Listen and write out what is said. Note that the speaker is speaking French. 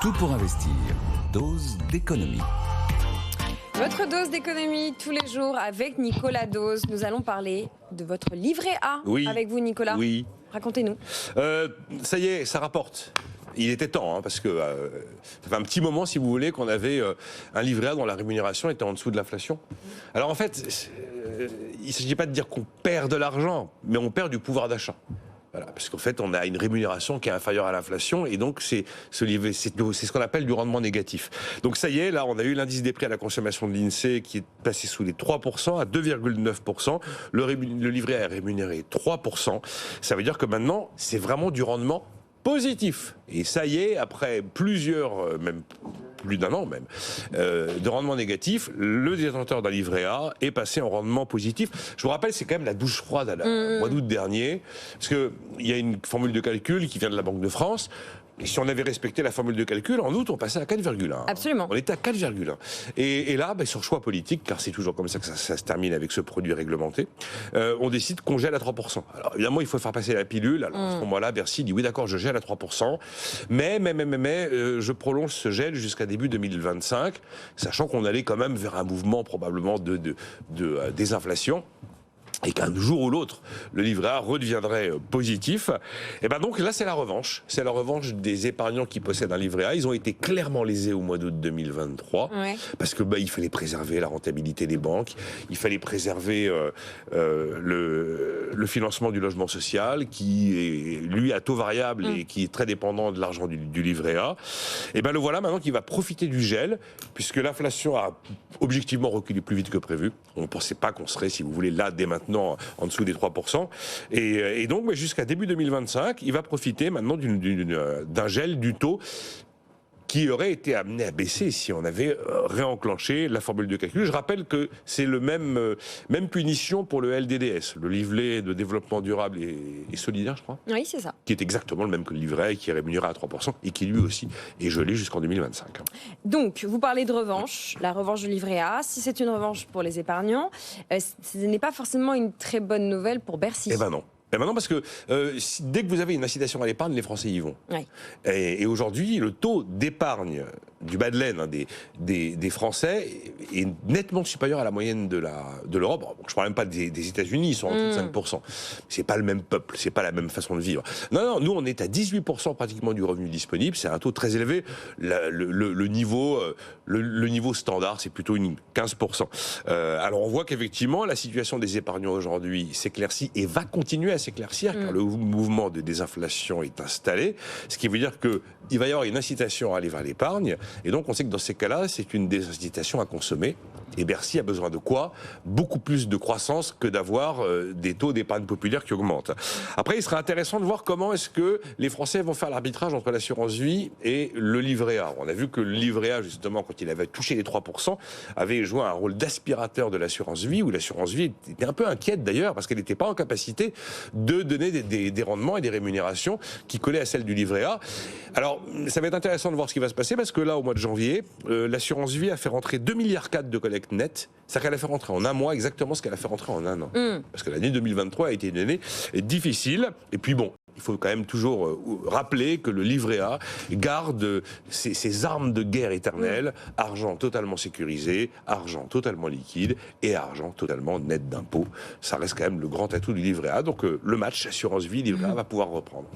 Tout pour investir. Dose d'économie. Votre dose d'économie tous les jours avec Nicolas Dose. Nous allons parler de votre livret A avec vous, Nicolas. Oui. Racontez-nous. Ça y est, ça rapporte. Il était temps, parce que ça fait un petit moment, si vous voulez, qu'on avait un livret A dont la rémunération était en dessous de l'inflation. Alors en fait, il ne s'agit pas de dire qu'on perd de l'argent, mais on perd du pouvoir d'achat. Voilà, parce qu'en fait, on a une rémunération qui est inférieure à l'inflation, et donc c'est ce qu'on appelle du rendement négatif. Donc ça y est, là, on a eu l'indice des prix à la consommation de l'INSEE qui est passé sous les 3% à 2,9%. Le livret A est rémunéré 3%. Ça veut dire que maintenant, c'est vraiment du rendement positif. Et ça y est, après plusieurs, même plus d'un an même, de rendement négatif, le détenteur d'un livret A est passé en rendement positif. Je vous rappelle, c'est quand même la douche froide au mois d'août dernier, parce qu'il y a une formule de calcul qui vient de la Banque de France. Et si on avait respecté la formule de calcul, en août, on passait à 4,1. Absolument. On était à 4,1. Et là, sur choix politique, car c'est toujours comme ça que ça se termine avec ce produit réglementé, on décide qu'on gèle à 3%. Alors évidemment, il faut faire passer la pilule. Alors à ce moment-là, Bercy dit oui, d'accord, je gèle à 3%, mais je prolonge ce gel jusqu'à début 2025, sachant qu'on allait quand même vers un mouvement probablement de désinflation. Et qu'un jour ou l'autre, le livret A redeviendrait positif. Et ben donc là, c'est la revanche. C'est la revanche des épargnants qui possèdent un livret A. Ils ont été clairement lésés au mois d'août 2023, parce que il fallait préserver la rentabilité des banques, il fallait préserver le financement du logement social, qui est lui à taux variable et qui est très dépendant de l'argent du livret A. Et ben le voilà maintenant qui va profiter du gel, puisque l'inflation a objectivement reculé plus vite que prévu. On ne pensait pas qu'on serait, si vous voulez, là dès maintenant en dessous des 3%. Et donc, jusqu'à début 2025, il va profiter maintenant d'un gel du taux qui aurait été amené à baisser si on avait réenclenché la formule de calcul. Je rappelle que c'est le même punition pour le LDDS, le livret de développement durable et solidaire, je crois. Oui, c'est ça. Qui est exactement le même que le livret A et qui est rémunéré à 3% et qui lui aussi est gelé jusqu'en 2025. Donc, vous parlez de revanche, la revanche du livret A. Si c'est une revanche pour les épargnants, ce n'est pas forcément une très bonne nouvelle pour Bercy. Eh ben non. Et maintenant, parce que dès que vous avez une incitation à l'épargne, les Français y vont. Oui. Et aujourd'hui, le taux d'épargne du bas de laine des Français est nettement supérieur à la moyenne de l'Europe. Bon, je ne parle même pas des États-Unis, ils sont en dessous de 5%. C'est pas le même peuple, c'est pas la même façon de vivre. Non, nous on est à 18% pratiquement du revenu disponible, c'est un taux très élevé. Le niveau standard, c'est plutôt 15%. Alors on voit qu'effectivement, la situation des épargnants aujourd'hui s'éclaircit et va continuer à s'éclaircir, car le mouvement de désinflation est installé, ce qui veut dire qu'il va y avoir une incitation à aller vers l'épargne, et donc on sait que dans ces cas-là, c'est une désincitation à consommer, et Bercy a besoin de quoi? Beaucoup plus de croissance que d'avoir des taux d'épargne populaire qui augmentent. Après, il sera intéressant de voir comment est-ce que les Français vont faire l'arbitrage entre l'assurance vie et le livret A. On a vu que le livret A, justement, quand il avait touché les 3%, avait joué un rôle d'aspirateur de l'assurance vie, où l'assurance vie était un peu inquiète d'ailleurs, parce qu'elle n'était pas en capacité de donner des rendements et des rémunérations qui collaient à celles du livret A. Alors, ça va être intéressant de voir ce qui va se passer, parce que là, au mois de janvier, l'assurance vie a fait rentrer 2,4 milliards de collecte nette. C'est-à-dire qu'elle a fait rentrer en un mois exactement ce qu'elle a fait rentrer en un an. Parce que l'année 2023 a été une année difficile. Et puis bon, il faut quand même toujours rappeler que le livret A garde ses armes de guerre éternelles, argent totalement sécurisé, argent totalement liquide et argent totalement net d'impôts. Ça reste quand même le grand atout du livret A. Donc le match assurance vie livret A va pouvoir reprendre.